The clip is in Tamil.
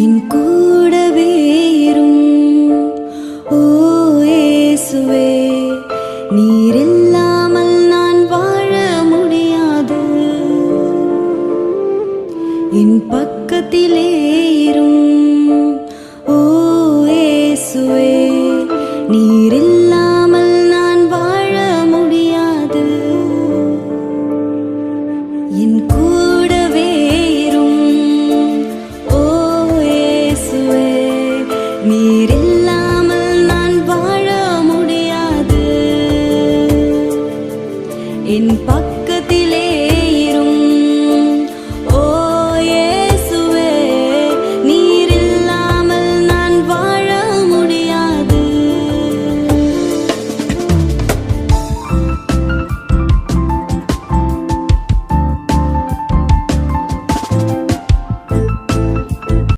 என் கூடவே இரும். ஓ இயேசுவே, நீர் இல்லாமல் நான் வாழ முடியாது. என் பக்கத்திலே இரும். ஓ இயேசுவே, நீர் இல்லாமல் நான் வாழ முடியாது. என் கூடவே இரும். ஓ இயேசுவே, நீர் இல்லாமல் நான் வாழ முடியாது. என்